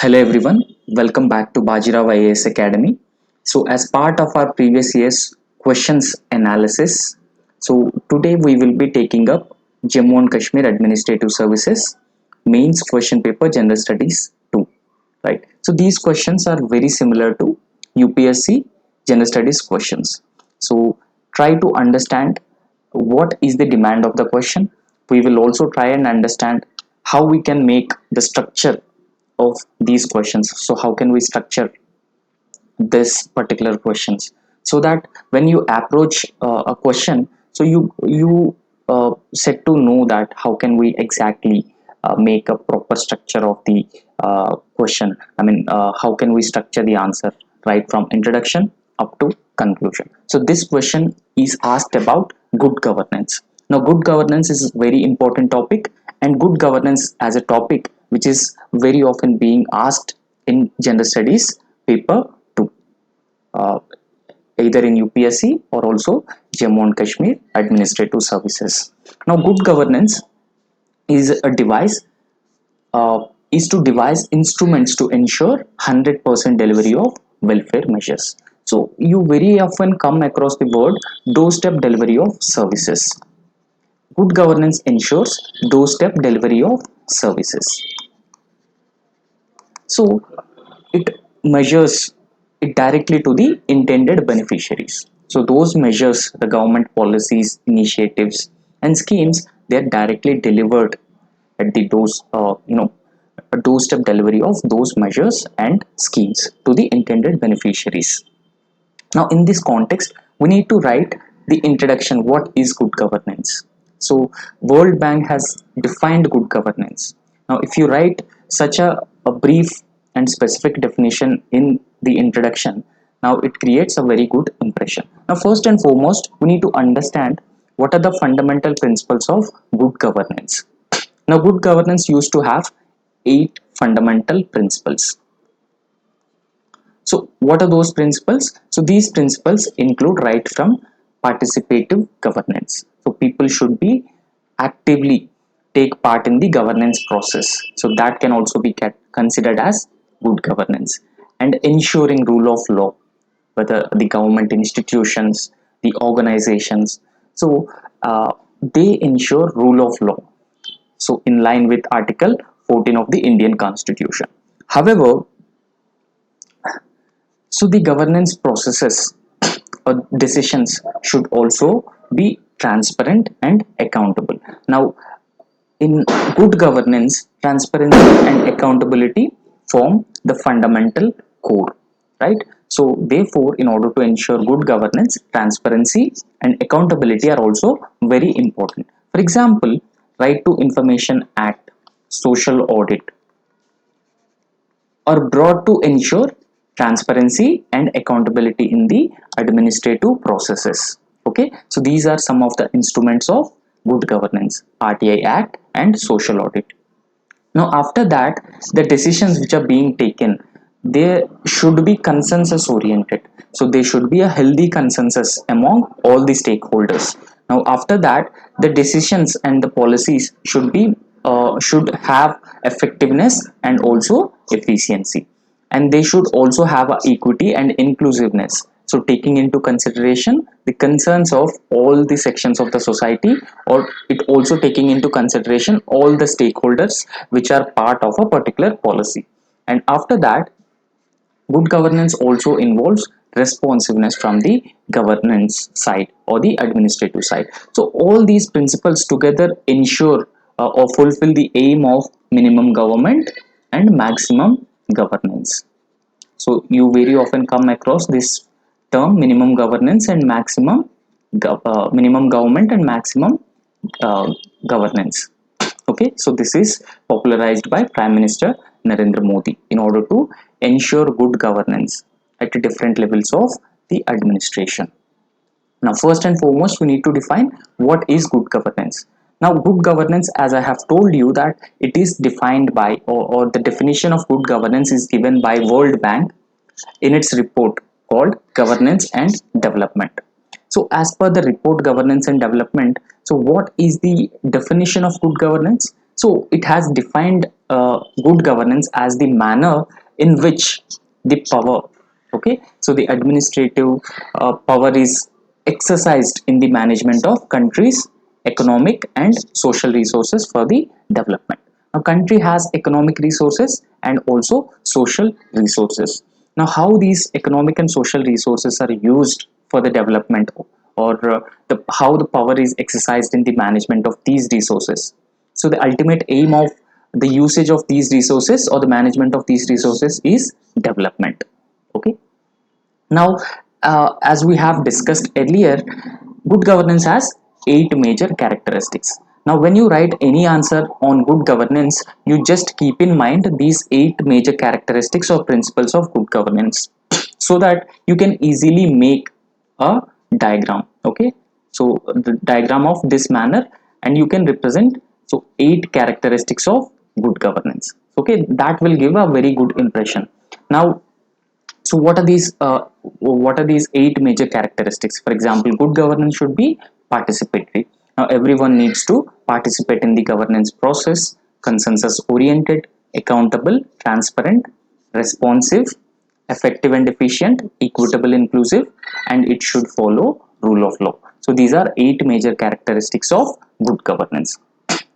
Hello everyone, welcome back to Bajirao IAS Academy. So as part of our previous year's questions analysis, so today we will be taking up Jammu and Kashmir Administrative Services Mains Question Paper General Studies 2, right? So these questions are very similar to UPSC General Studies questions. So try to understand what is the demand of the question. We will also try and understand how we can make the structure of these questions. So how can we structure this particular questions so that when you approach a question, so you set to know that how can we exactly make a proper structure of the question. How can we structure the answer right from introduction up to conclusion. So this question is asked about good governance. Now good governance is a very important topic, and good governance as a topic which is very often being asked in general studies paper 2, uh, either in UPSC or also Jammu and Kashmir Administrative Services. Now good governance is a device is to devise instruments to ensure 100% delivery of welfare measures. So you very often come across the word doorstep delivery of services. Good governance ensures doorstep delivery of services. So it measures it directly to the intended beneficiaries. So those measures, the government policies, initiatives, and schemes, they are directly delivered at the a doorstep delivery of those measures and schemes to the intended beneficiaries. Now, in this context, we need to write the introduction. What is good governance? So, World Bank has defined good governance. Now, if you write such a brief and specific definition in the introduction, now it creates a very good impression. Now, first and foremost, we need to understand what are the fundamental principles of good governance. Now, good governance used to have 8 fundamental principles. So what are those principles? So these principles include right from participative governance. So people should be actively take part in the governance process. So that can also be considered as good governance. And ensuring rule of law, whether the government institutions, the organizations. So they ensure rule of law. So in line with Article 14 of the Indian Constitution. However, so the governance processes or decisions should also be transparent and accountable. Now, in good governance, transparency and accountability form the fundamental core, right? So, therefore, in order to ensure good governance, transparency and accountability are also very important. For example, Right to Information Act, social audit, are brought to ensure transparency and accountability in the administrative processes. Okay, so these are some of the instruments of good governance: RTI Act and social audit. Now, after that, the decisions which are being taken, they should be consensus oriented. So there should be a healthy consensus among all the stakeholders. Now, after that, the decisions and the policies should have effectiveness and also efficiency, and they should also have a equity and inclusiveness. So taking into consideration the concerns of all the sections of the society, or it also taking into consideration all the stakeholders which are part of a particular policy. And after that, good governance also involves responsiveness from the governance side or the administrative side. So all these principles together ensure or fulfill the aim of minimum government and maximum governance. So you very often come across this term minimum governance and minimum government and maximum uh, governance. Okay, so this is popularized by Prime Minister Narendra Modi in order to ensure good governance at different levels of the administration. Now, first and foremost, we need to define what is good governance. Now, good governance, as I have told you, that it is defined by, or the definition of good governance is given by World Bank in its report called Governance and Development. So, as per the report Governance and Development, so what is the definition of good governance? So, it has defined good governance as the manner in which the power, okay, so the administrative power is exercised in the management of countries economic and social resources for the development. A country has economic resources and also social resources. Now how these economic and social resources are used for the development, or how the power is exercised in the management of these resources. So the ultimate aim of the usage of these resources or the management of these resources is development. Okay. Now, as we have discussed earlier, good governance has 8 major characteristics. Now, when you write any answer on good governance, you just keep in mind these 8 major characteristics or principles of good governance, so that you can easily make a diagram. Okay, so the diagram of this manner, and you can represent so 8 characteristics of good governance. Okay, that will give a very good impression. Now, so what are these 8 major characteristics? For example, good governance should be participatory. Now everyone needs to participate in the governance process, consensus oriented, accountable, transparent, responsive, effective and efficient, equitable, inclusive, and it should follow rule of law. So these are 8 major characteristics of good governance.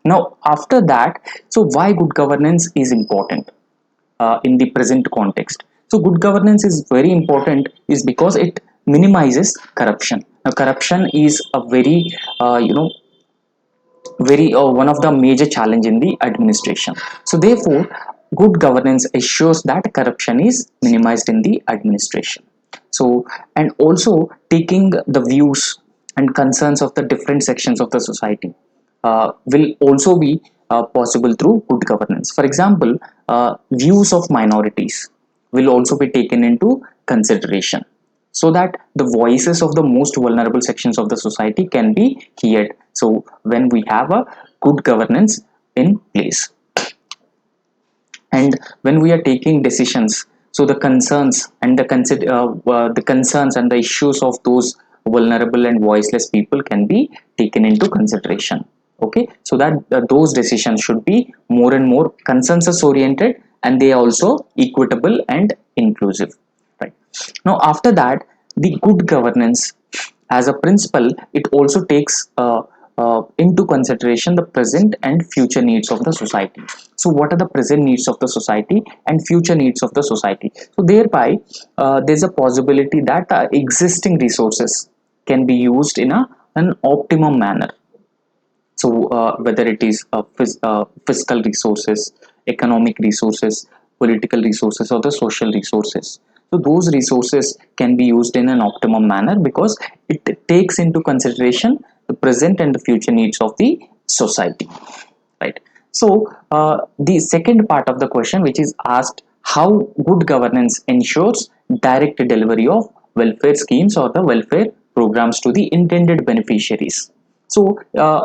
Now after that, so why good governance is important in the present context? So good governance is very important is because it minimizes corruption. Now corruption is a very one of the major challenge in the administration. So therefore good governance ensures that corruption is minimized in the administration. So, and also taking the views and concerns of the different sections of the society will also be possible through good governance. For example, views of minorities will also be taken into consideration, so that the voices of the most vulnerable sections of the society can be heard. So when we have a good governance in place, and when we are taking decisions, so the concerns and the concerns and the issues of those vulnerable and voiceless people can be taken into consideration. Okay, so that those decisions should be more and more consensus oriented, and they are also equitable and inclusive, right? Now after that, the good governance as a principle, it also takes into consideration the present and future needs of the society. So what are the present needs of the society and future needs of the society? So thereby there's a possibility that existing resources can be used in an optimum manner. So whether it is fiscal resources, economic resources, political resources, or the social resources, so those resources can be used in an optimum manner because it takes into consideration the present and the future needs of the society, right? So the second part of the question, which is asked, how good governance ensures direct delivery of welfare schemes or the welfare programs to the intended beneficiaries. So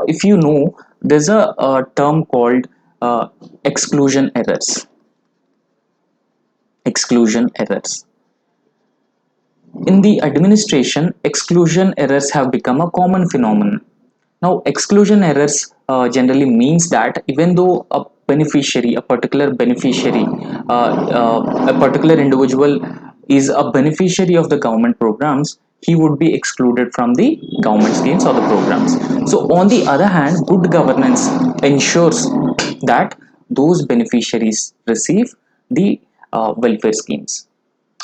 if you know, there's a term called exclusion errors. Exclusion errors. In the administration, exclusion errors have become a common phenomenon. Now, exclusion errors generally means that even though a beneficiary, a particular individual is a beneficiary of the government programs, he would be excluded from the government schemes or the programs. So, on the other hand, good governance ensures that those beneficiaries receive the welfare schemes.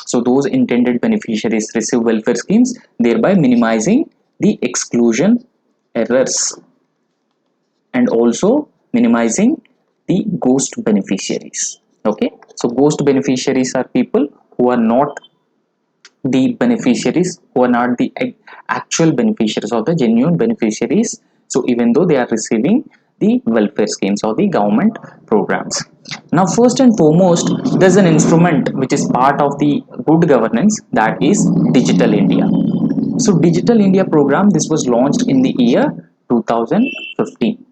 So those intended beneficiaries receive welfare schemes, thereby minimizing the exclusion errors and also minimizing the ghost beneficiaries. Okay, so ghost beneficiaries are people who are not the beneficiaries, who are not the actual beneficiaries or the genuine beneficiaries. So even though they are receiving the welfare schemes or the government programs. Now first and foremost, there's an instrument which is part of the good governance, that is Digital India. So Digital India program, this was launched in the year 2015.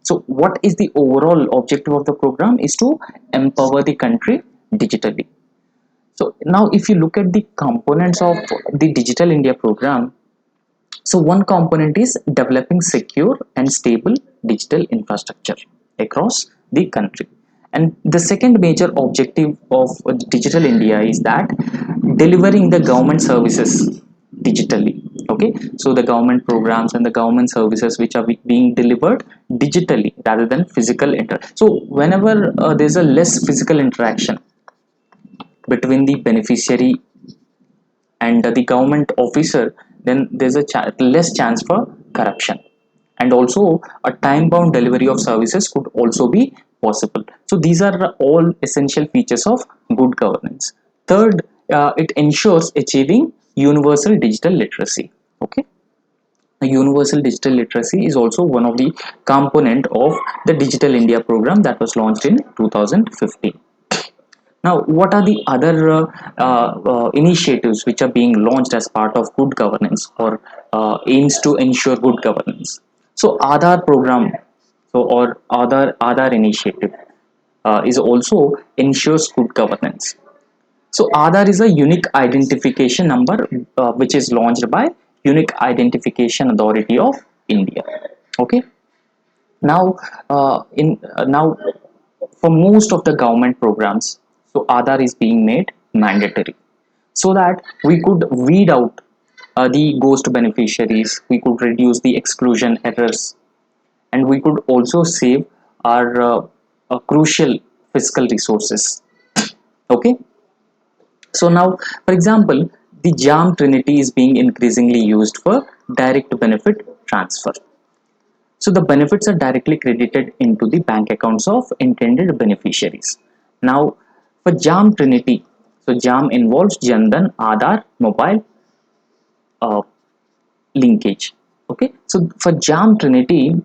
So what is the overall objective of the program is to empower the country digitally. So now if you look at the components of the Digital India program, so one component is developing secure and stable digital infrastructure across the country. And the second major objective of Digital India is that delivering the government services digitally. Okay, so the government programs and the government services which are being delivered digitally rather than physical so whenever there's a less physical interaction between the beneficiary and the government officer, then there's a less chance for corruption, and also a time bound delivery of services could also be possible. So these are all essential features of good governance. Third, it ensures achieving universal digital literacy. Okay, universal digital literacy is also one of the component of the Digital India program that was launched in 2015. Now, what are the other initiatives which are being launched as part of good governance or aims to ensure good governance? So, Aadhaar program, or Aadhaar initiative is also ensures good governance. So, Aadhaar is a unique identification number which is launched by Unique Identification Authority of India. Okay. Now, now for most of the government programs, so Aadhaar is being made mandatory so that we could weed out the ghost beneficiaries, we could reduce the exclusion errors, and we could also save our crucial fiscal resources. Okay, so now, for example, the JAM Trinity is being increasingly used for direct benefit transfer. So the benefits are directly credited into the bank accounts of intended beneficiaries. Now, for JAM Trinity, so JAM involves Jandan, Aadhaar, mobile uh, linkage. Okay, so for JAM Trinity,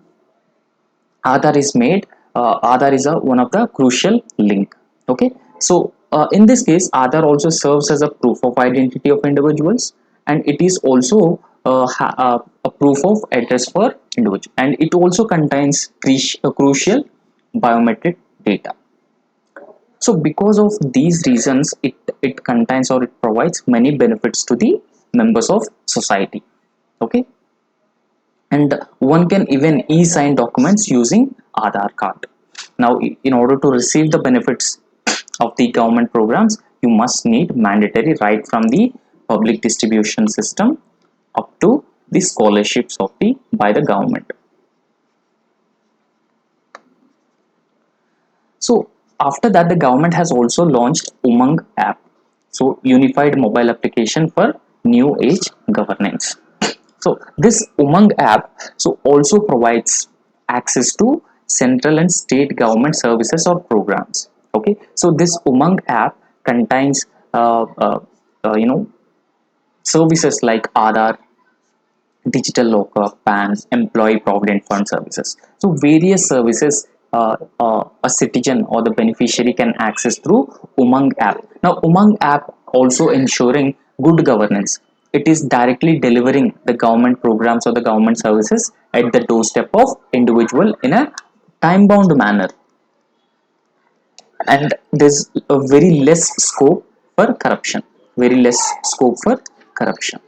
Aadhaar is made. Aadhaar is one of the crucial link. Okay, so in this case, Aadhaar also serves as a proof of identity of individuals, and it is also a proof of address for individual, and it also contains crucial biometric data. So because of these reasons, it contains or it provides many benefits to the members of society. Okay, and one can even e-sign documents using Aadhaar card. Now, in order to receive the benefits of the government programs, you must need mandatory right from the public distribution system up to the scholarships of the by the government. So after that, the government has also launched Umang app, so unified mobile application for new age governance. So this Umang app so also provides access to central and state government services or programs. Okay, so this Umang app contains you know, services like Aadhaar, digital locker, PANs, employee provident fund services. So various services a citizen or the beneficiary can access through Umang app. Now Umang app also ensuring good governance. It is directly delivering the government programs or the government services at the doorstep of individual in a time bound manner, and there's a very less scope for corruption. Very less scope for corruption.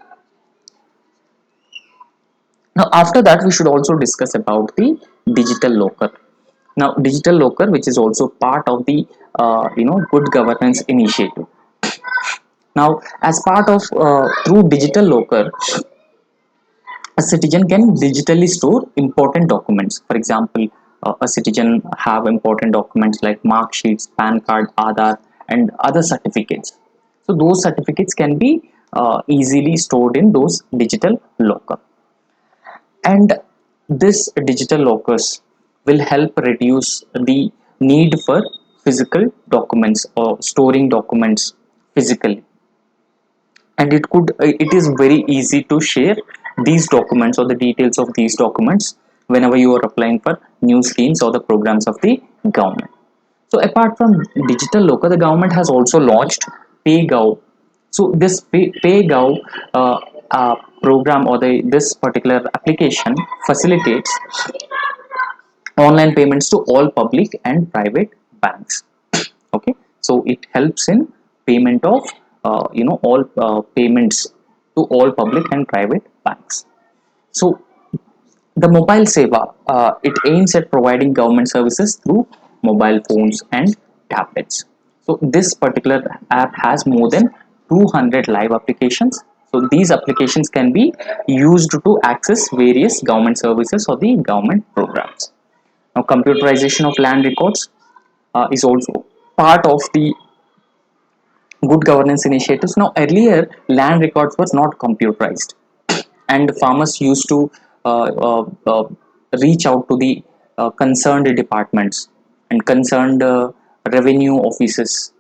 Now, after that, we should also discuss about the digital locker. Now, digital locker, which is also part of the good governance initiative. Now, as part of through digital locker, a citizen can digitally store important documents. For example, a citizen have important documents like mark sheets, PAN card, Aadhaar, and other certificates. So those certificates can be easily stored in those digital locker. And this digital lockers will help reduce the need for physical documents or storing documents physically, and it is very easy to share these documents or the details of these documents whenever you are applying for new schemes or the programs of the government. So apart from digital locker, the government has also launched PayGov. So this PayGov program or this particular application facilitates online payments to all public and private banks. Okay, so it helps in payment of all payments to all public and private banks. So the mobile seva, it aims at providing government services through mobile phones and tablets. So this particular app has more than 200 live applications. So these applications can be used to access various government services or the government programs. Now, computerization of land records is also part of the good governance initiatives. Now, earlier land records were not computerized, and farmers used to uh, uh, uh, reach out to the concerned departments and concerned revenue offices,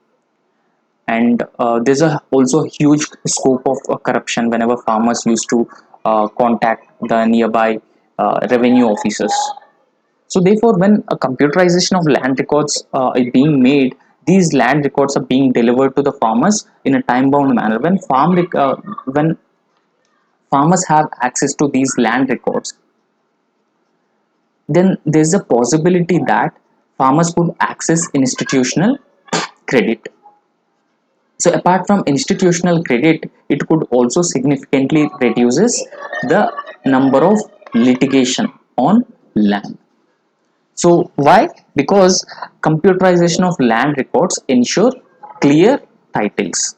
and there's a also huge scope of corruption whenever farmers used to contact the nearby revenue officers. So therefore, when a computerization of land records is being made, these land records are being delivered to the farmers in a time bound manner. When farmers have access to these land records, then there's a possibility that farmers could access institutional credit. So apart from institutional credit, it could also significantly reduces the number of litigation on land. So why? Because computerization of land records ensure clear titles.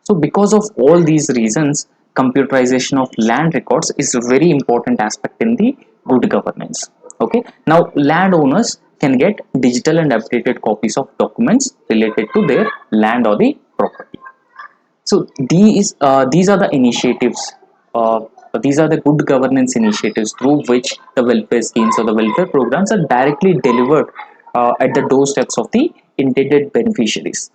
So because of all these reasons, computerization of land records is a very important aspect in the good governance. Okay. Now landowners can get digital and updated copies of documents related to their land or the property. So these are the initiatives. Uh, these are the good governance initiatives through which the welfare schemes or the welfare programs are directly delivered at the doorsteps of the intended beneficiaries.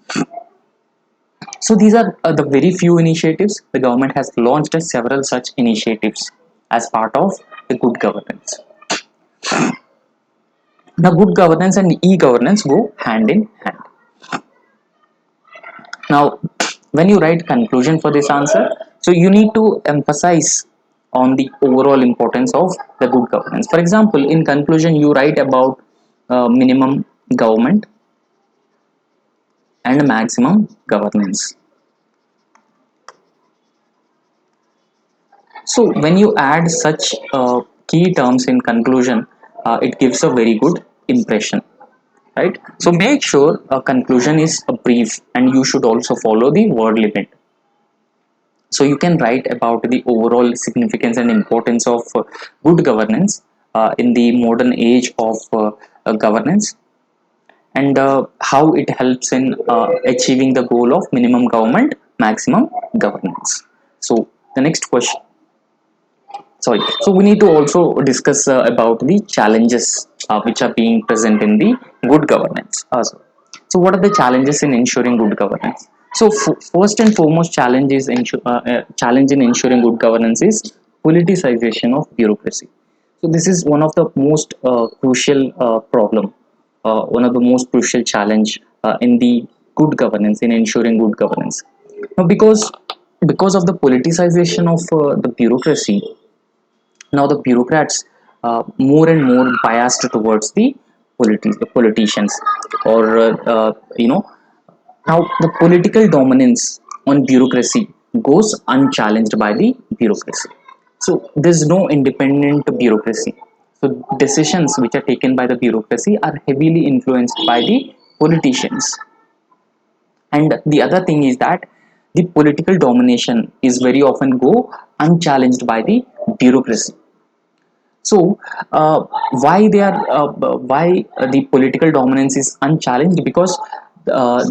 So these are the very few initiatives. The government has launched several such initiatives as part of the good governance. Now, good governance and e-governance go hand in hand. Now, when you write conclusion for this answer, so you need to emphasize on the overall importance of the good governance. For example, in conclusion, you write about minimum government and maximum governance. So when you add such key terms in conclusion, it gives a very good impression, right? So make sure a conclusion is a brief, and you should also follow the word limit. So you can write about the overall significance and importance of good governance in the modern age of governance, and how it helps in achieving the goal of minimum government, maximum governance. So the next question, sorry, so we need to also discuss about the challenges which are being present in the good governance also. So what are the challenges in ensuring good governance? So first and foremost challenge in ensuring good governance is politicization of bureaucracy. So this is one of the most crucial problem, one of the most crucial challenge in the good governance, in ensuring good governance. Now, because of the politicization of the bureaucracy, now the bureaucrats more and more biased towards the politicians, or now the political dominance on bureaucracy goes unchallenged by the bureaucracy. So there's no independent bureaucracy. So decisions which are taken by the bureaucracy are heavily influenced by the politicians. And the other thing is that the political domination is very often go unchallenged by the bureaucracy. So, why the political dominance is unchallenged? Because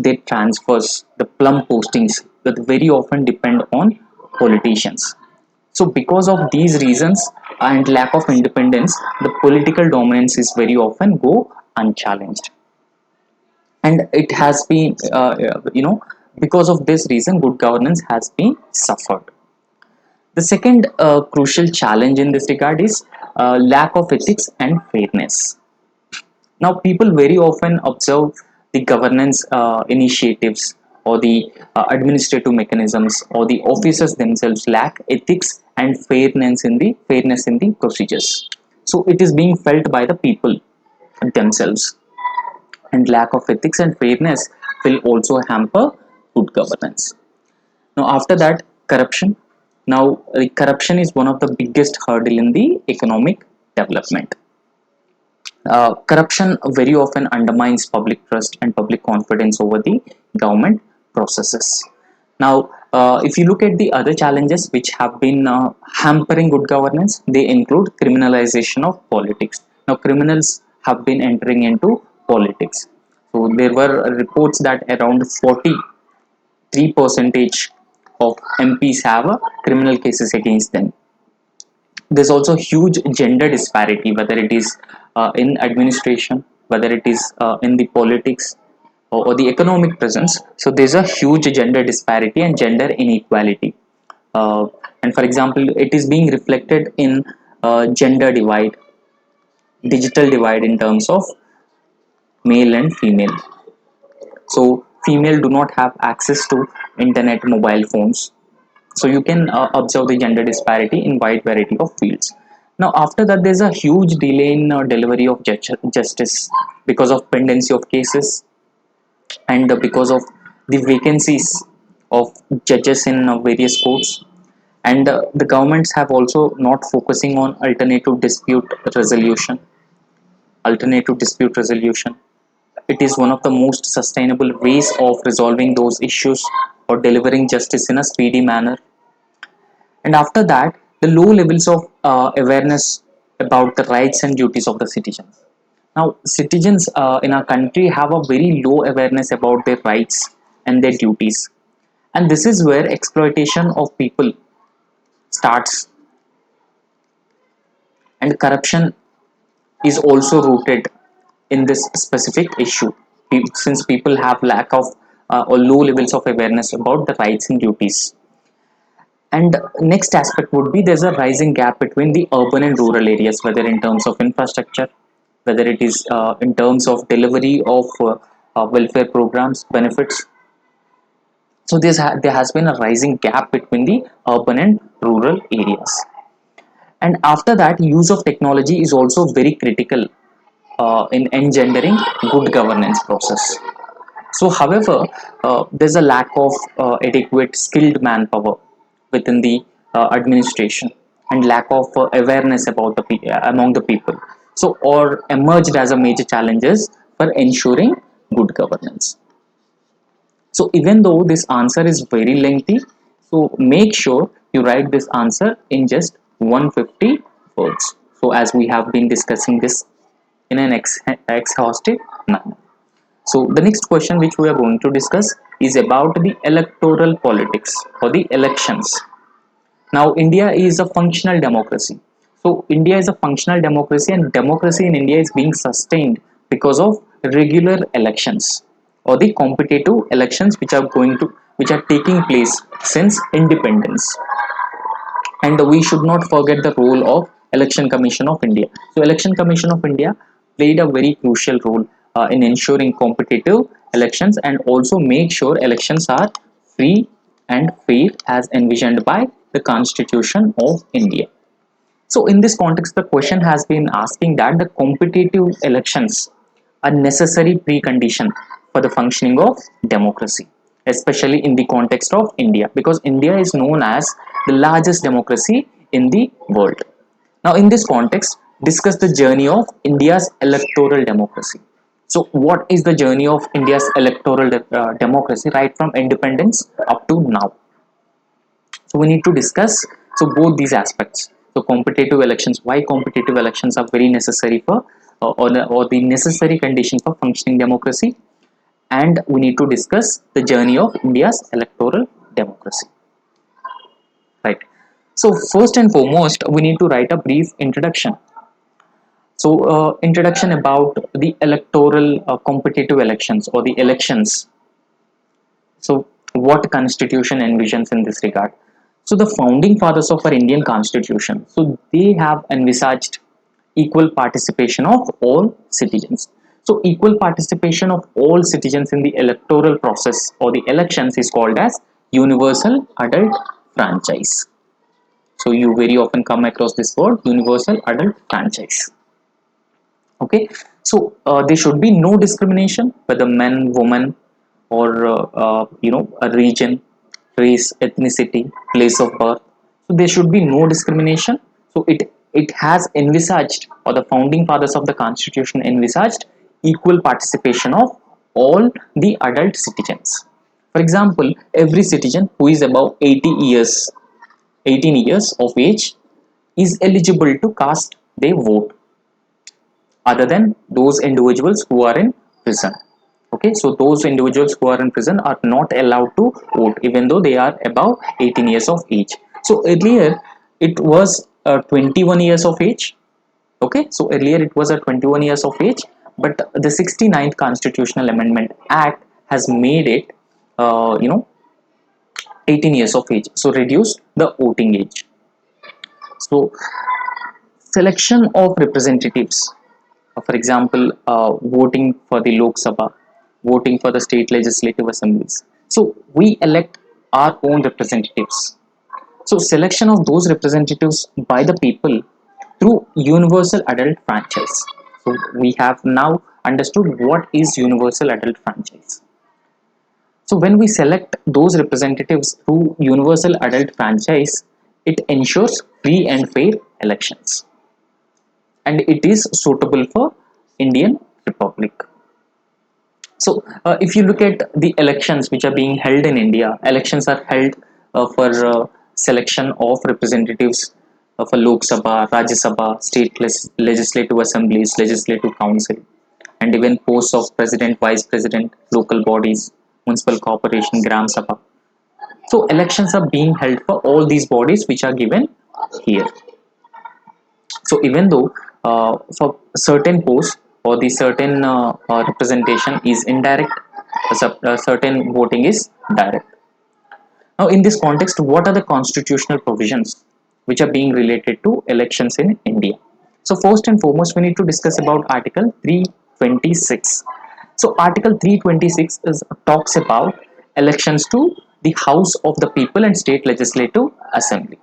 they transfers, the plum postings that very often depend on politicians. So, because of these reasons and lack of independence, the political dominance is very often go unchallenged, and it has been because of this reason, good governance has been suffered. The second crucial challenge in this regard is lack of ethics and fairness. Now, people very often observe the governance initiatives or the administrative mechanisms, or the officers themselves lack ethics and fairness in the procedures. So, it is being felt by the people themselves, and lack of ethics and fairness will also hamper good governance. Now, after that, corruption. Now, corruption is one of the biggest hurdle in the economic development. Corruption very often undermines public trust and public confidence over the government processes. Now, if you look at the other challenges which have been hampering good governance, they include criminalization of politics. Now, criminals have been entering into politics. So, there were reports that around 43 percentage of MPs have criminal cases against them. There's also huge gender disparity, whether it is in administration, whether it is in the politics or the economic presence. So there's a huge gender disparity and gender inequality. And for example, it is being reflected in gender divide, digital divide in terms of male and female. So female do not have access to internet, mobile phones. So you can observe the gender disparity in wide variety of fields. Now after that, there's a huge delay in delivery of justice because of pendency of cases, and because of the vacancies of judges in various courts, and the governments have also not focusing on alternative dispute resolution. It is one of the most sustainable ways of resolving those issues or delivering justice in a speedy manner. And after that, the low levels of awareness about the rights and duties of the citizens. Now, citizens in our country have a very low awareness about their rights and their duties, and this is where exploitation of people starts, and corruption is also rooted in this specific issue. Since people have lack of or low levels of awareness about the rights and duties. And next aspect would be there's a rising gap between the urban and rural areas, whether in terms of infrastructure, whether it is in terms of delivery of welfare programs, benefits. So there has been a rising gap between the urban and rural areas. And after that, use of technology is also very critical in engendering good governance process. So, however, there's a lack of adequate skilled manpower within the administration, and lack of awareness about among the people. So, or emerged as a major challenges for ensuring good governance. So, even though this answer is very lengthy, so make sure you write this answer in just 150 words. So, as we have been discussing this in an exhaustive manner. So the next question which we are going to discuss is about the electoral politics or the elections. Now India is a functional democracy. So India is a functional democracy, and democracy in India is being sustained because of regular elections or the competitive elections which are taking place since independence. And we should not forget the role of Election Commission of India. So Election Commission of India played a very crucial role in ensuring competitive elections, and also make sure elections are free and fair as envisioned by the Constitution of India. So in this context, the question has been asking that the competitive elections are necessary precondition for the functioning of democracy, especially in the context of India, because India is known as the largest democracy in the world. Now, in this context, discuss the journey of India's electoral democracy. So, what is the journey of India's electoral democracy right from independence up to now? So we need to discuss both these aspects. So competitive elections, why competitive elections are very necessary for or the necessary condition for functioning democracy, and we need to discuss the journey of India's electoral democracy. Right. So first and foremost, we need to write a brief introduction. So introduction about the electoral competitive elections or the elections. So what constitution envisions in this regard? So the founding fathers of our Indian constitution, so they have envisaged equal participation of all citizens. So equal participation of all citizens in the electoral process or the elections is called as universal adult franchise. So you very often come across this word, universal adult franchise. Okay, so there should be no discrimination whether men, woman, or a region, race, ethnicity, place of birth. So there should be no discrimination. So it it has envisaged, or the founding fathers of the constitution envisaged, equal participation of all the adult citizens. For example, every citizen who is above 18 years of age is eligible to cast their vote, other than those individuals who are in prison. Okay, so those individuals who are in prison are not allowed to vote even though they are above 18 years of age. So earlier it was 21 years of age. Okay, so earlier it was at 21 years of age, but the 69th Constitutional Amendment Act has made it 18 years of age, so reduced the voting age. So selection of representatives, for example, voting for the Lok Sabha, voting for the state legislative assemblies. So we elect our own representatives. So selection of those representatives by the people through universal adult franchise. So we have now understood what is universal adult franchise. So when we select those representatives through universal adult franchise, it ensures free and fair elections, and it is suitable for Indian Republic. So if you look at the elections which are being held in India, elections are held for selection of representatives for Lok Sabha, Rajya Sabha, state legislative assemblies, legislative council, and even posts of president, vice president, local bodies, municipal corporation, Gram Sabha. So elections are being held for all these bodies which are given here. So even though for certain posts or the certain representation is indirect, certain voting is direct. Now in this context, what are the constitutional provisions which are being related to elections in India? So first and foremost, we need to discuss about Article 326. So Article 326 talks about elections to the House of the People and State Legislative Assembly.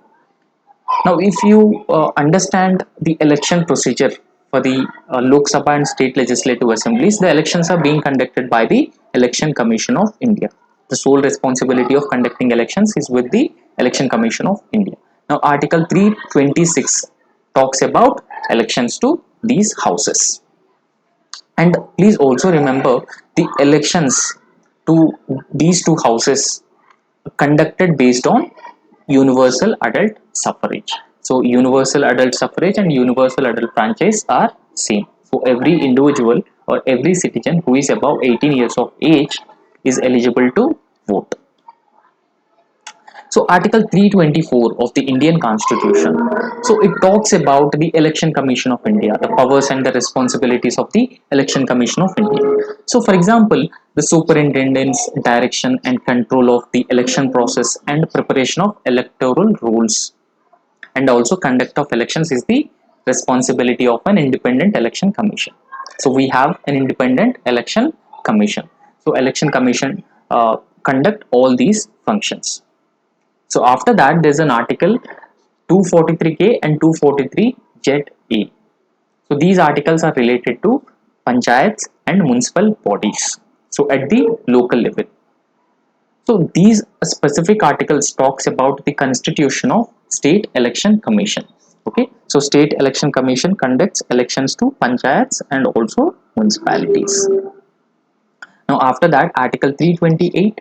Now, if you understand the election procedure for the Lok Sabha and state legislative assemblies, the elections are being conducted by the Election Commission of India. The sole responsibility of conducting elections is with the Election Commission of India. Now, Article 326 talks about elections to these houses. And please also remember, the elections to these two houses conducted based on universal adult suffrage. So universal adult suffrage and universal adult franchise are same. So every individual or every citizen who is above 18 years of age is eligible to vote. So Article 324 of the Indian Constitution, so it talks about the Election Commission of India, the powers and the responsibilities of the Election Commission of India. So for example, the superintendence, direction and control of the election process and preparation of electoral rules and also conduct of elections is the responsibility of an independent election commission. So we have an independent election commission. So election commission conduct all these functions. So after that, there's an article 243K and 243 Jet A. So these articles are related to panchayats and municipal bodies. So at the local level. So these specific articles talks about the constitution of State Election Commission. Okay. So State Election Commission conducts elections to panchayats and also municipalities. Now after that, Article 328.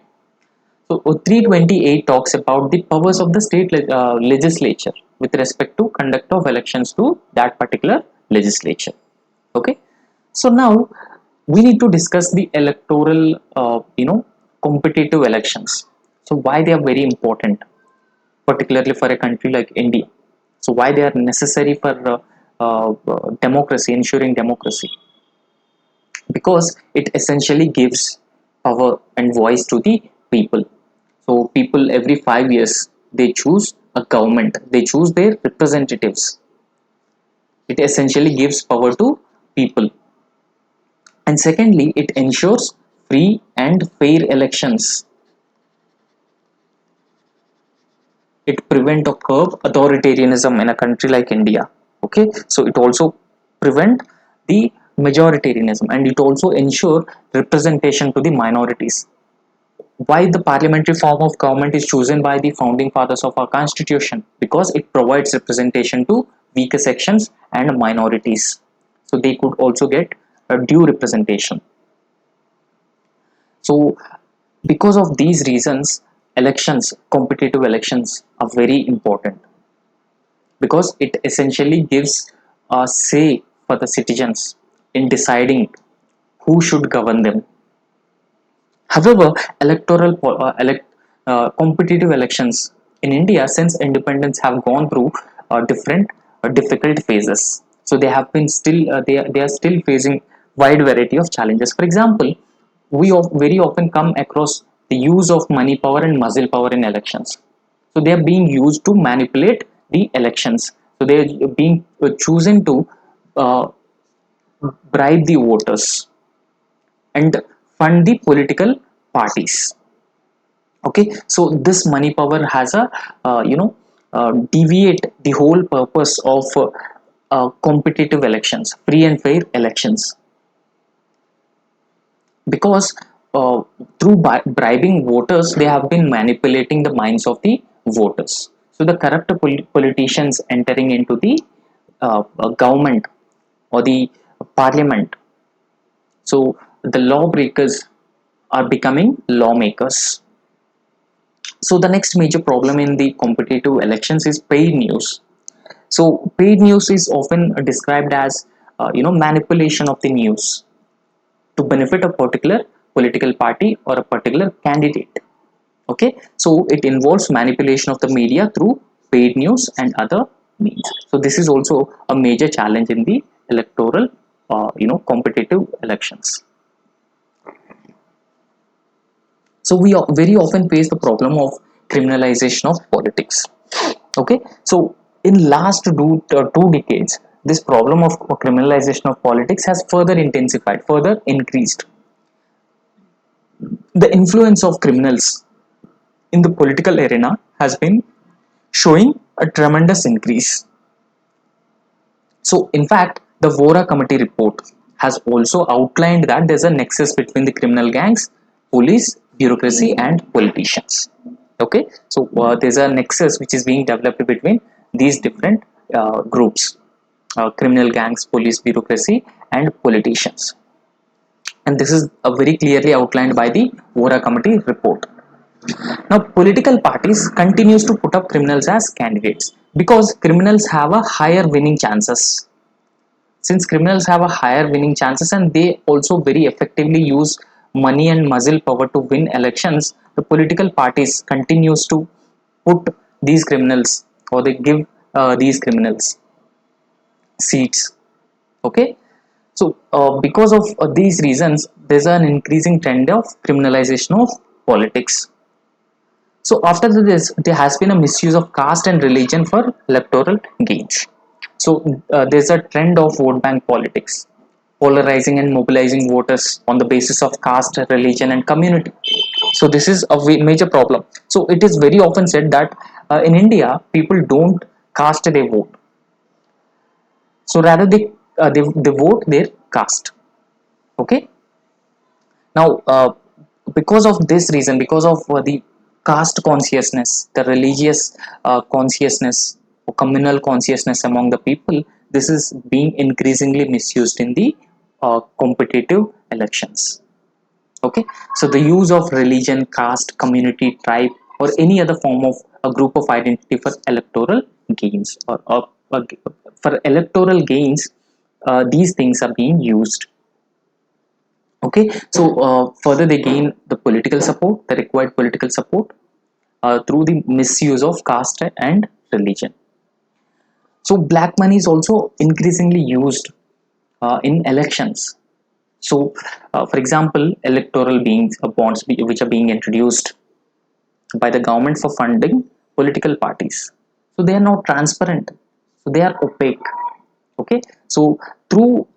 So 328 talks about the powers of the state legislature with respect to conduct of elections to that particular legislature. Okay. So now we need to discuss the electoral, competitive elections. So why they are very important, particularly for a country like India. So why they are necessary for democracy, ensuring democracy, because it essentially gives power and voice to the people. So people every 5 years they choose a government, they choose their representatives. It essentially gives power to people. And secondly, it ensures free and fair elections. It prevent or curb authoritarianism in a country like India. Okay, so it also prevent the majoritarianism and it also ensure representation to the minorities. Why the parliamentary form of government is chosen by the founding fathers of our constitution? Because it provides representation to weaker sections and minorities. So they could also get a due representation. So because of these reasons, elections, competitive elections are very important, because it essentially gives a say for the citizens in deciding who should govern them. However, competitive elections in India since independence have gone through different difficult phases. So they have been still they are still facing wide variety of challenges. For example, very often come across the use of money power and muscle power in elections. So they are being used to manipulate the elections. So they are being chosen to uh, bribe the voters and fund the political parties. Okay, so this money power has a deviate the whole purpose of competitive elections, free and fair elections, because through bribing voters they have been manipulating the minds of the voters. So the corrupt politicians entering into the government or the parliament, so the lawbreakers are becoming lawmakers. So the next major problem in the competitive elections is paid news. So paid news is often described as manipulation of the news to benefit a particular political party or a particular candidate. Okay, so it involves manipulation of the media through paid news and other means. So this is also a major challenge in the electoral, competitive elections. So we very often face the problem of criminalization of politics. Okay, so in last two decades, this problem of criminalization of politics has further intensified, further increased. The influence of criminals in the political arena has been showing a tremendous increase. So in fact, the Vora committee report has also outlined that there's a nexus between the criminal gangs, police, bureaucracy, and politicians. Okay, so there's a nexus which is being developed between these different groups: criminal gangs, police, bureaucracy, and politicians. And this is very clearly outlined by the Vora committee report. Now, political parties continues to put up criminals as candidates because criminals have a higher winning chances. Since criminals have a higher winning chances and they also very effectively use money and muscle power to win elections, the political parties continues to put these criminals, or they give these criminals seats. Okay, so because of these reasons, there's an increasing trend of criminalization of politics. So after this, there has been a misuse of caste and religion for electoral gains. So there's a trend of vote bank politics, polarizing and mobilizing voters on the basis of caste, religion, and community. So this is a major problem. So it is very often said that in India, people don't cast their vote. So rather they vote their caste. Okay. Now, because of this reason, because of the caste consciousness, the religious consciousness, or communal consciousness among the people, this is being increasingly misused in the competitive elections. Okay, so the use of religion, caste, community, tribe, or any other form of a group of identity for electoral gains, or for electoral gains, these things are being used. Okay, so further they gain the political support, the required political support, through the misuse of caste and religion. So black money is also increasingly used in elections. So for example, electoral beings bonds which are being introduced by the government for funding political parties, so they are not transparent, so they are opaque. Okay, so through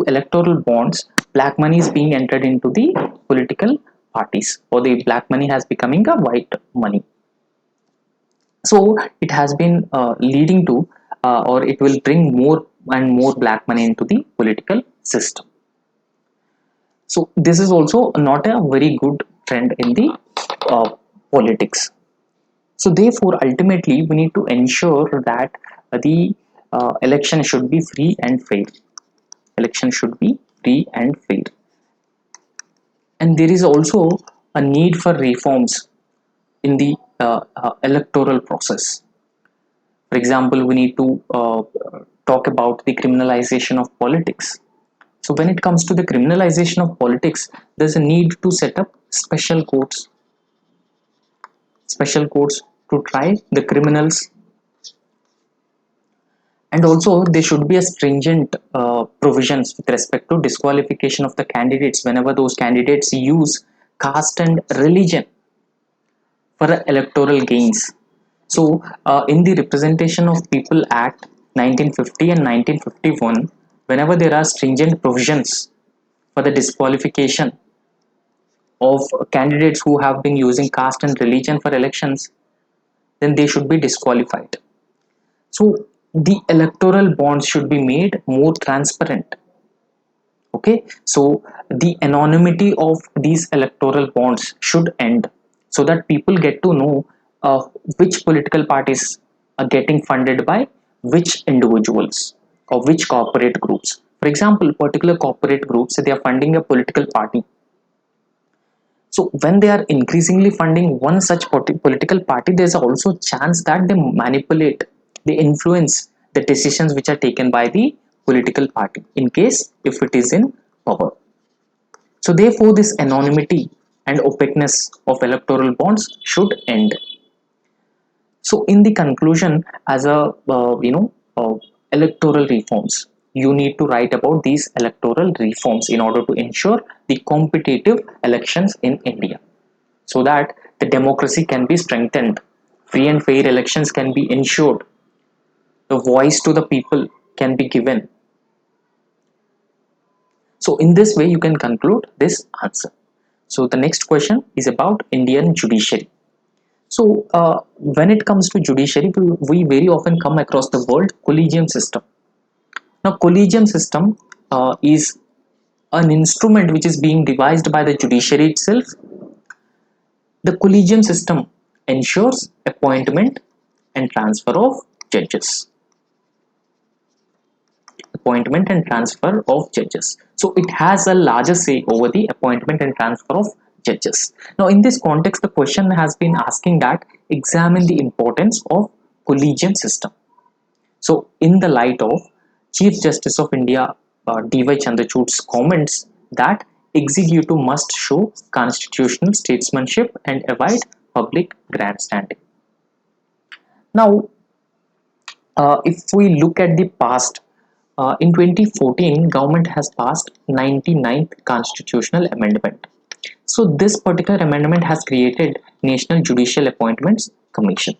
electoral bonds, black money is being entered into the political parties, or the black money has becoming a white money. So it has been leading to, or it will bring more and more black money into the political system. So this is also not a very good trend in the uh, politics. So therefore ultimately we need to ensure that the election should be free and fair. Election should be free and fair. And there is also a need for reforms in the electoral process. For example, we need to talk about the criminalization of politics. So when it comes to the criminalization of politics, there's a need to set up special courts to try the criminals, and also there should be a stringent provisions with respect to disqualification of the candidates whenever those candidates use caste and religion for electoral gains. So, in the Representation of People Act 1950 and 1951, whenever there are stringent provisions for the disqualification of candidates who have been using caste and religion for elections, then they should be disqualified. So, the electoral bonds should be made more transparent. Okay, so the anonymity of these electoral bonds should end so that people get to know which political parties are getting funded by which individuals or which corporate groups. For example, particular corporate groups, they are funding a political party. So when they are increasingly funding one such political party, there's also chance that they manipulate, they influence the decisions which are taken by the political party in case if it is in power. So therefore, this anonymity and opaqueness of electoral bonds should end. So in the conclusion, as a electoral reforms, you need to write about these electoral reforms in order to ensure the competitive elections in India, so that the democracy can be strengthened, free and fair elections can be ensured, the voice to the people can be given. So in this way, you can conclude this answer. So the next question is about Indian judiciary. So when it comes to judiciary, we very often come across the word collegium system. Now, collegium system is an instrument which is being devised by the judiciary itself. The collegium system ensures appointment and transfer of judges. Appointment and transfer of judges. So it has a larger say over the appointment and transfer of judges. Now, in this context, the question has been asking that examine the importance of collegium system. So, in the light of Chief Justice of India D.Y. Chandrachud's comments that executive must show constitutional statesmanship and avoid public grandstanding. Now, if we look at the past, in 2014, government has passed 99th constitutional amendment. So this particular amendment has created National Judicial Appointments Commission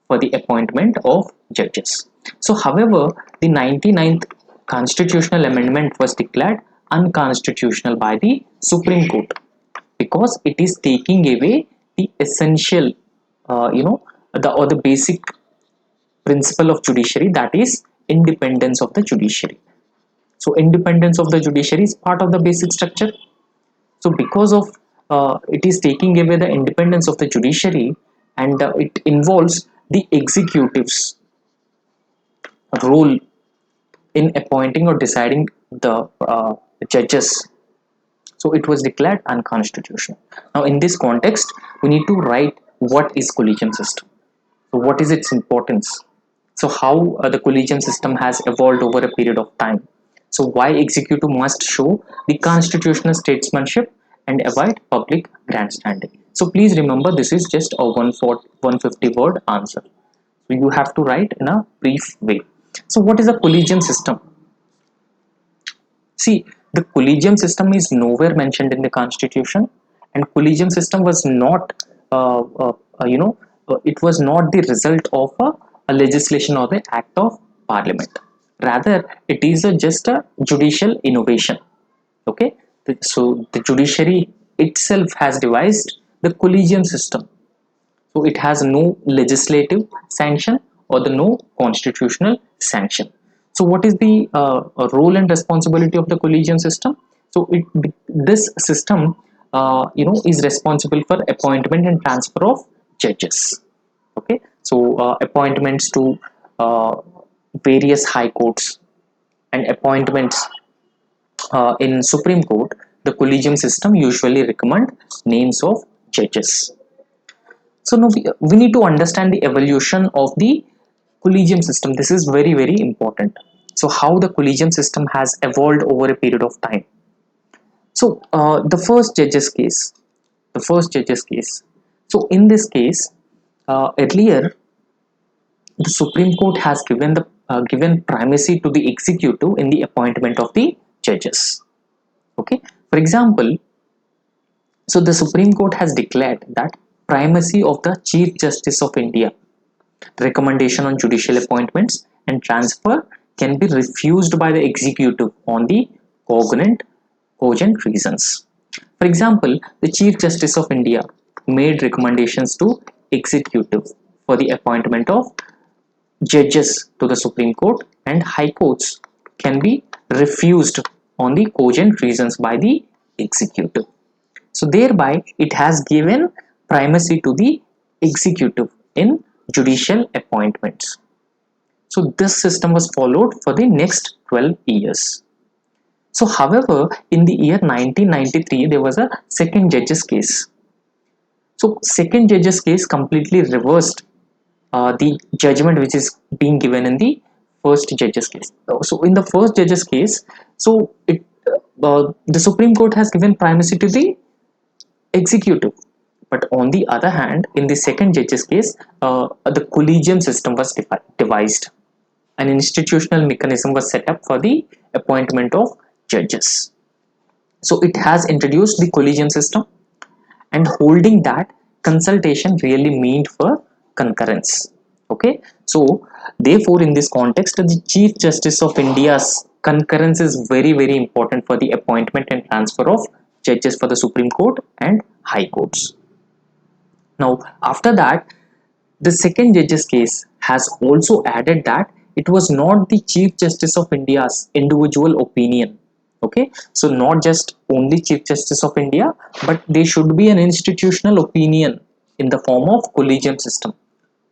for the appointment of judges. So however, the 99th constitutional amendment was declared unconstitutional by the Supreme Court because it is taking away the essential, the basic principle of judiciary, that is independence of the judiciary. So independence of the judiciary is part of the basic structure. So because of it is taking away the independence of the judiciary, and it involves the executive's role in appointing or deciding the judges. So it was declared unconstitutional. Now in this context, we need to write what is collegium system. So what is its importance? So how the collegium system has evolved over a period of time. So why executive must show the constitutional statesmanship and avoid public grandstanding. So please remember, this is just a 150 word answer. So you have to write in a brief way. So what is a collegium system? See, the collegium system is nowhere mentioned in the constitution, and collegium system was not, it was not the result of a legislation or the act of parliament. Rather, it is just a judicial innovation. Okay, so the judiciary itself has devised the collegium system. So it has no legislative sanction or the no constitutional sanction. So what is the role and responsibility of the collegium system? So this system is responsible for appointment and transfer of judges. Okay, so appointments to various high courts and appointments in Supreme Court, the collegium system usually recommend names of judges. So now we need to understand the evolution of the collegium system. This is very, very important. So how the collegium system has evolved over a period of time. So the first judges case. So in this case, earlier the Supreme Court has given primacy to the executive in the appointment of the judges. Okay, for example, so the Supreme Court has declared that primacy of the Chief Justice of India recommendation on judicial appointments and transfer can be refused by the executive on the cogent reasons. For example, the Chief Justice of India made recommendations to executive for the appointment of judges to the Supreme Court, and high courts can be refused on the cogent reasons by the executive. So thereby it has given primacy to the executive in judicial appointments. So this system was followed for the next 12 years. So however, in the year 1993 there was a second judge's case. So second judge's case completely reversed the judgment which is being given in the first judge's case. So in the first judge's case, so the Supreme Court has given primacy to the executive, but on the other hand, in the second judge's case, the collegium system was devised. An institutional mechanism was set up for the appointment of judges. So it has introduced the collegium system, and holding that consultation really meant for concurrence. Okay, so therefore in this context the Chief Justice of India's concurrence is very, very important for the appointment and transfer of judges for the Supreme Court and high courts. Now after that, the second judge's case has also added that it was not the Chief Justice of India's individual opinion. Okay, so not just only Chief Justice of India, but there should be an institutional opinion in the form of collegium system.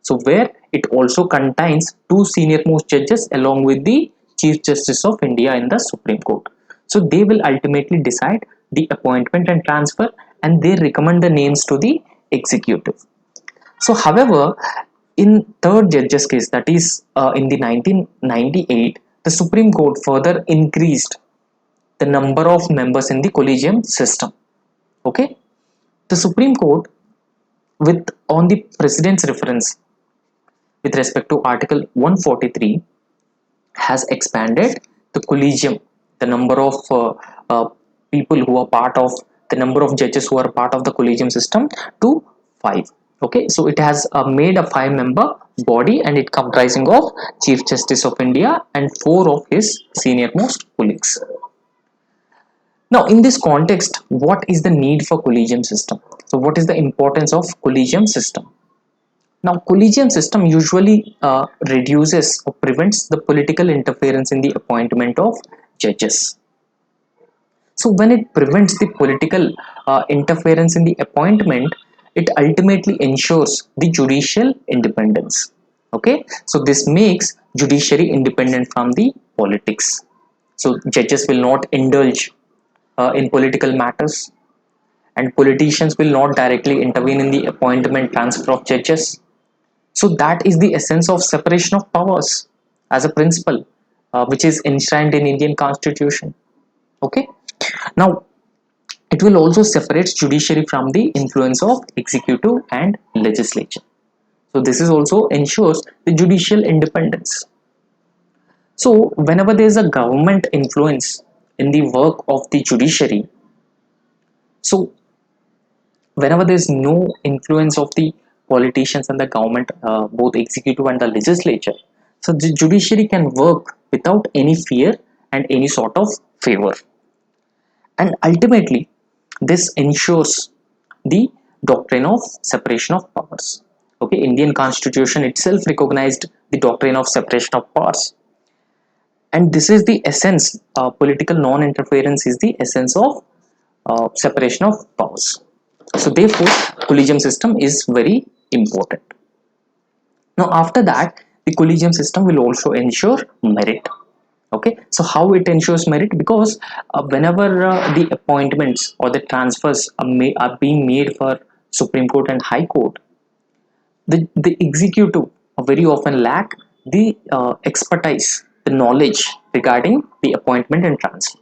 So where it also contains two senior most judges along with the Chief Justice of India in the Supreme Court. So they will ultimately decide the appointment and transfer, and they recommend the names to the executive. So however, in third judge's case, that is in the 1998, the Supreme Court further increased the number of members in the collegium system. Okay, the Supreme Court, with on the President's reference with respect to Article 143, has expanded the collegium, the number of people who are part of the number of judges who are part of the collegium system to 5. Okay, so it has made a 5-member body, and it comprising of Chief Justice of India and 4 of his senior most colleagues. Now in this context, what is the need for collegium system? So what is the importance of collegium system? Now collegium system usually reduces or prevents the political interference in the appointment of judges. So when it prevents the political interference in the appointment, it ultimately ensures the judicial independence. Okay, so this makes judiciary independent from the politics. So judges will not indulge in political matters, and politicians will not directly intervene in the appointment transfer of judges. So that is the essence of separation of powers as a principle which is enshrined in Indian Constitution. Okay, now it will also separate judiciary from the influence of executive and legislature. So this is also ensures the judicial independence. So whenever there is a government influence in the work of the judiciary, so whenever there is no influence of the politicians and the government, both executive and the legislature, so the judiciary can work without any fear and any sort of favor, and ultimately this ensures the doctrine of separation of powers. Okay, Indian Constitution itself recognized the doctrine of separation of powers, and this is the essence. Political non-interference is the essence of separation of powers. So therefore collegium system is very important. Now after that, the collegium system will also ensure merit. Okay, so how it ensures merit? Because whenever the appointments or the transfers are being made for Supreme Court and High Court, the executive very often lack the expertise, the knowledge regarding the appointment and transfer.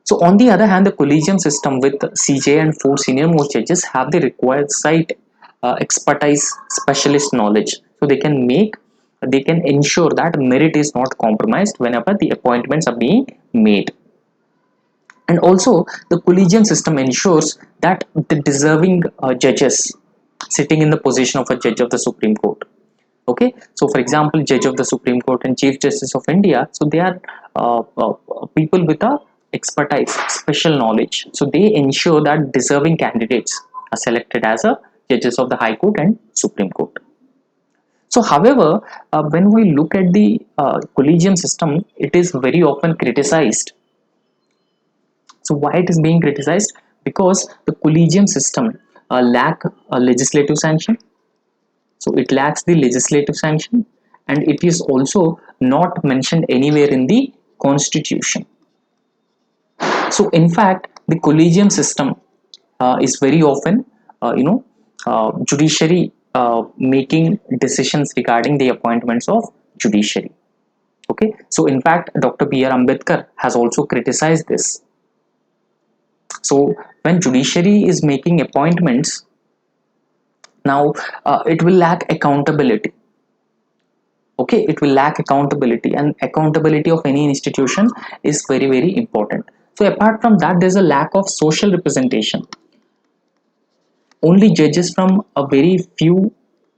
So on the other hand, the collegium system with CJ and 4 senior-most judges have the required site expertise, specialist knowledge, so they can ensure that merit is not compromised whenever the appointments are being made. And also, the collegium system ensures that the deserving judges sitting in the position of a judge of the Supreme Court. Okay, so for example, judge of the Supreme Court and Chief Justice of India, so they are people with a expertise, special knowledge, so they ensure that deserving candidates are selected as a judges of the High Court and Supreme Court. So however, when we look at the collegium system, it is very often criticized. So why it is being criticized? Because the collegium system lack a legislative sanction. So it lacks the legislative sanction, and it is also not mentioned anywhere in the constitution. So in fact, the collegium system is very often, judiciary making decisions regarding the appointments of judiciary. Okay, so in fact, Dr. B.R. Ambedkar has also criticized this. So when judiciary is making appointments, now it will lack accountability. Okay, it will lack accountability, and accountability of any institution is very important. So apart from that, there's a lack of social representation. Only judges from a very few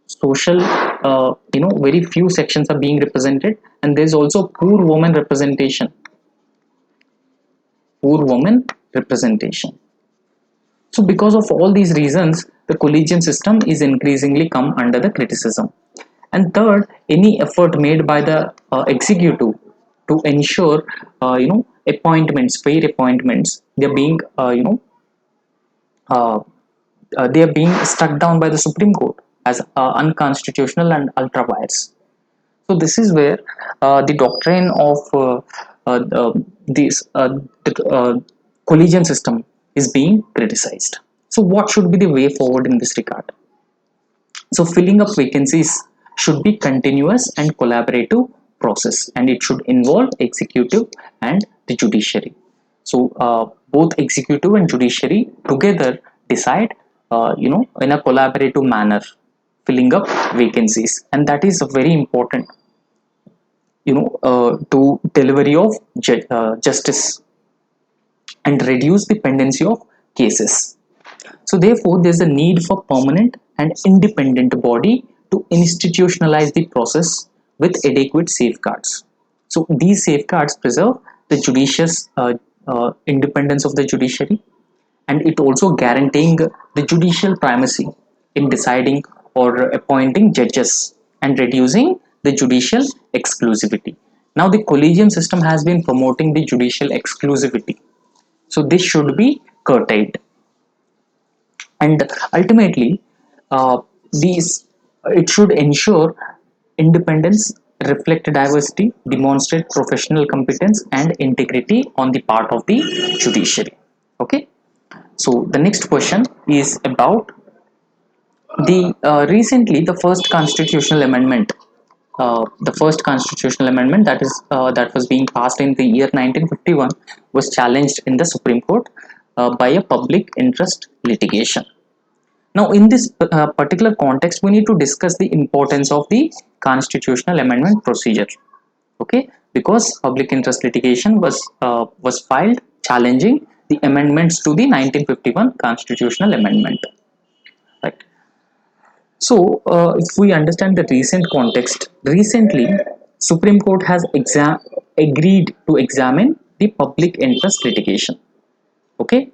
social very few sections are being represented, and there's also poor woman representation. So because of all these reasons, the collegium system is increasingly come under the criticism. And third, any effort made by the executive to ensure appointments, fair appointments, they're being uh, they are being struck down by the Supreme Court as unconstitutional and ultra vires. So this is where the doctrine of the collegium system is being criticized. So what should be the way forward in this regard? So filling up vacancies should be continuous and collaborative process, and it should involve executive and the judiciary. So both executive and judiciary together decide, in a collaborative manner, filling up vacancies, and that is very important, to delivery of justice and reduce the pendency of cases. So therefore, there is a need for permanent and independent body to institutionalize the process with adequate safeguards. So these safeguards preserve the judicious independence of the judiciary, and it also guaranteeing the judicial primacy in deciding or appointing judges and reducing the judicial exclusivity. Now the collegium system has been promoting the judicial exclusivity, so this should be curtailed. And ultimately, these it should ensure independence, reflect diversity, demonstrate professional competence and integrity on the part of the judiciary. Okay, so the next question is about the recently the first constitutional amendment. The first constitutional amendment that was being passed in the year 1951 was challenged in the Supreme Court by a public interest litigation. Now, in this particular context, we need to discuss the importance of the constitutional amendment procedure. Okay, because public interest litigation was filed challenging the amendments to the 1951 constitutional amendment. Right. So, if we understand the recent context, recently Supreme Court has agreed to examine the public interest litigation. Okay,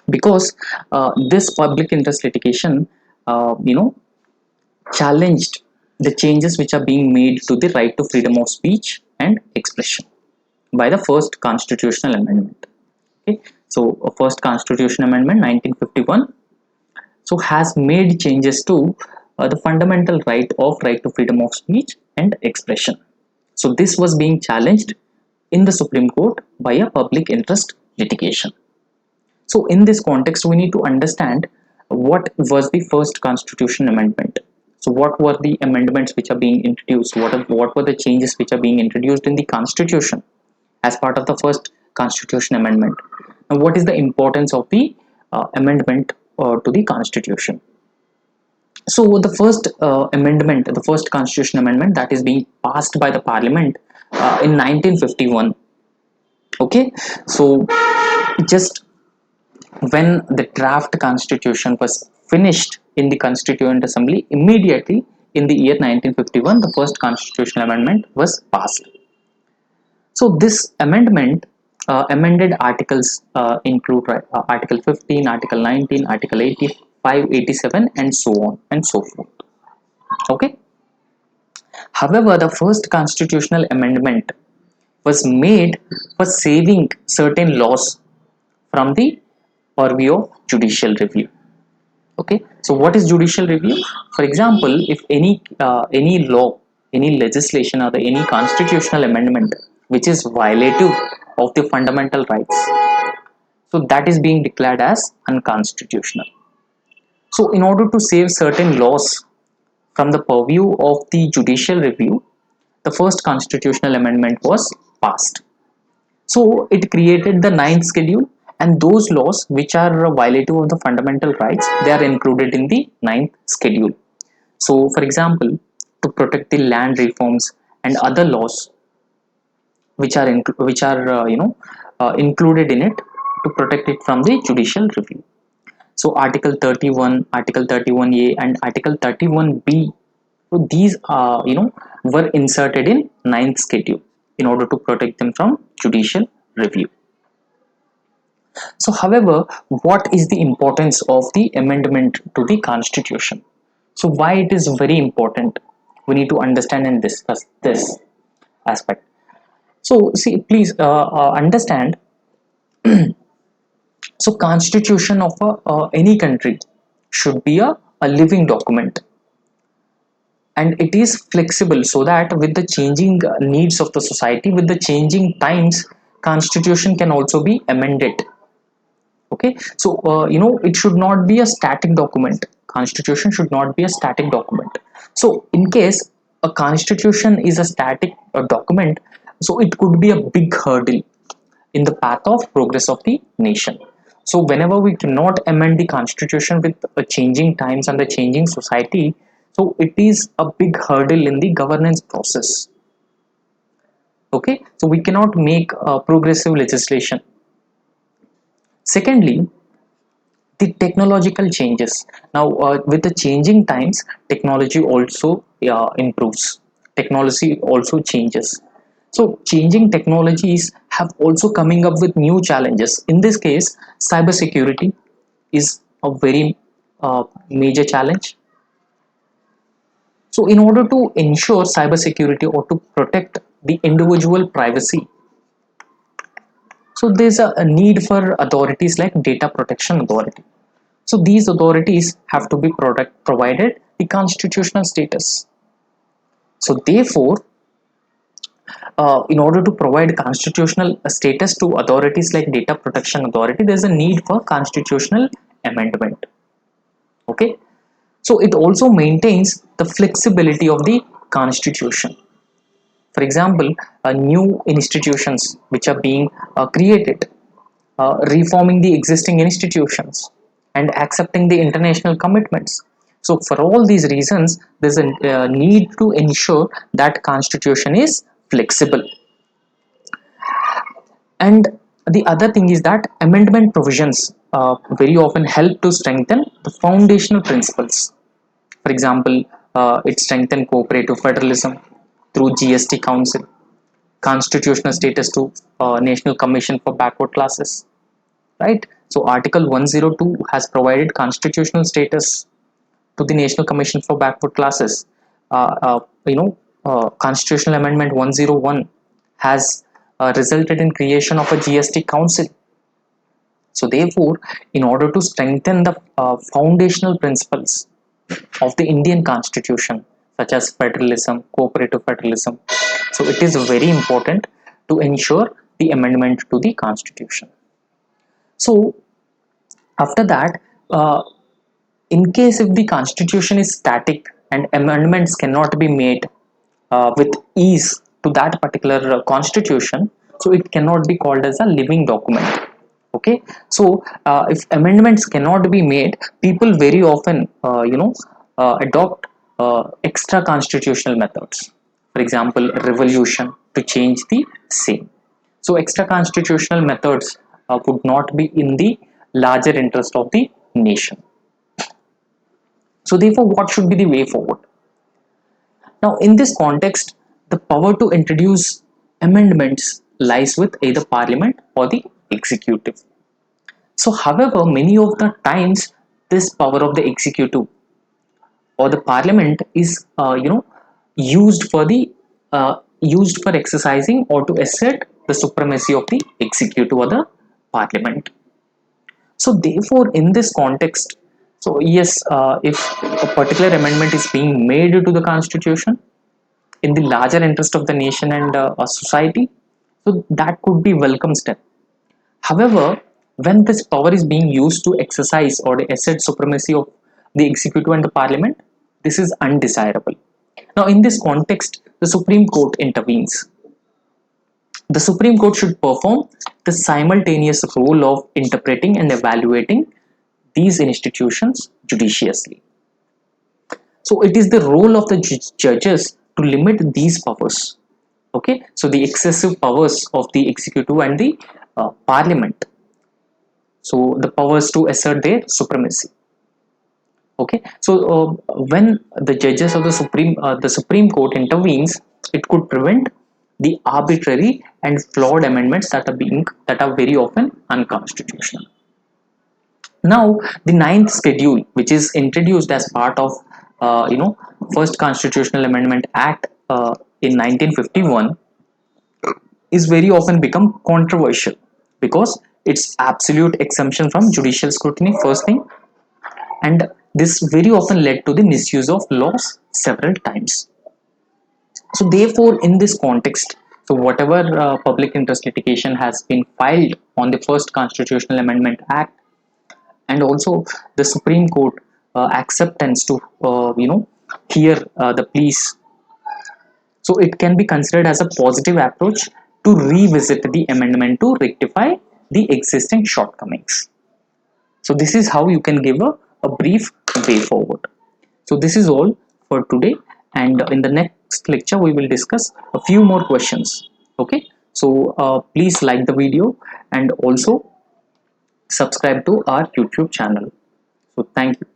because this public interest litigation, challenged the changes which are being made to the right to freedom of speech and expression by the first constitutional amendment. Okay, so first constitutional amendment 1951 so has made changes to the fundamental right to freedom of speech and expression. So this was being challenged in the Supreme Court by a public interest litigation. So in this context, we need to understand what was the first constitution amendment. So what were the amendments which are being introduced? What were the changes which are being introduced in the constitution as part of the first constitution amendment? And what is the importance of the amendment to the constitution? So the first amendment, the first constitution amendment that is being passed by the parliament in 1951. Okay, so just when the draft constitution was finished in the Constituent Assembly, immediately in the year 1951, the first constitutional amendment was passed. So this amendment amended articles include Article 15, Article 19, Article 85, 87, and so on and so forth. Okay. However, the first constitutional amendment was made for saving certain laws from the purview of judicial review. Okay, so what is judicial review? For example, if any law, any legislation, or any constitutional amendment which is violative of the fundamental rights, so that is being declared as unconstitutional. So in order to save certain laws from the purview of the judicial review, the first constitutional amendment was passed. So it created the ninth schedule, and those laws which are violative of the fundamental rights, they are included in the ninth schedule. So for example, to protect the land reforms and other laws which are included in it, to protect it from the judicial review. So Article 31, Article 31A, and Article 31B, so these were inserted in ninth schedule in order to protect them from judicial review. So however, what is the importance of the amendment to the constitution? So why it is very important? We need to understand and discuss this aspect. So see, please understand. So constitution of any country should be a living document, and it is flexible, so that with the changing needs of the society, with the changing times, constitution can also be amended. Okay, so it should not be a static document. Constitution should not be a static document. So in case a constitution is a static document, so it could be a big hurdle in the path of progress of the nation. So whenever we cannot amend the constitution with changing times and the changing society, so it is a big hurdle in the governance process. Okay, so we cannot make progressive legislation. Secondly, the technological changes. Now with the changing times, technology also improves, technology also changes. So changing technologies have also coming up with new challenges. In this case, cybersecurity is a very major challenge. So in order to ensure cybersecurity or to protect the individual privacy, so there's a need for authorities like data protection authority. So these authorities have to be provided the constitutional status. So therefore, in order to provide constitutional status to authorities like data protection authority, there's a need for constitutional amendment. Okay, so it also maintains the flexibility of the constitution. For example, new institutions which are being created, reforming the existing institutions, and accepting the international commitments. So for all these reasons, there's a need to ensure that constitution is flexible. And the other thing is that amendment provisions very often help to strengthen the foundational principles. For example, it strengthens cooperative federalism through GST Council, constitutional status to National Commission for Backward Classes, right? So Article 102 has provided constitutional status to the National Commission for Backward Classes. Constitutional Amendment 101 has resulted in creation of a GST Council. So therefore, in order to strengthen the foundational principles, of the Indian Constitution, such as federalism, cooperative federalism. So it is very important to ensure the amendment to the Constitution. So after that, in case if the Constitution is static and amendments cannot be made with ease to that particular Constitution, so it cannot be called as a living document. Okay, so if amendments cannot be made, people very often adopt extra constitutional methods, for example revolution, to change the same. So extra constitutional methods would not be in the larger interest of the nation. So therefore, what should be the way forward? Now in this context, the power to introduce amendments lies with either parliament or the executive. So, however, many of the times this power of the executive or the parliament is, used for the used for exercising or to assert the supremacy of the executive or the parliament. So, therefore, in this context, so yes, if a particular amendment is being made to the constitution in the larger interest of the nation and a society, so that could be welcome step. However, when this power is being used to exercise or to assert supremacy of the executive and the parliament, this is undesirable. Now, in this context, the Supreme Court intervenes. The Supreme Court should perform the simultaneous role of interpreting and evaluating these institutions judiciously. So, it is the role of the judges to limit these powers. Okay, so the excessive powers of the executive and the parliament, so the powers to assert their supremacy. Okay, so when the judges of the Supreme Court intervenes, it could prevent the arbitrary and flawed amendments that are very often unconstitutional. Now the ninth schedule, which is introduced as part of first Constitutional Amendment Act in 1951, is very often become controversial because it's absolute exemption from judicial scrutiny, first thing, and this very often led to the misuse of laws several times. So therefore, in this context, so whatever public interest litigation has been filed on the first Constitutional Amendment Act, and also the Supreme Court acceptance to hear the pleas, so it can be considered as a positive approach to revisit the amendment to rectify the existing shortcomings. So this is how you can give a brief way forward. So this is all for today, and in the next lecture we will discuss a few more questions. Okay, so please like the video and also subscribe to our YouTube channel. So thank you.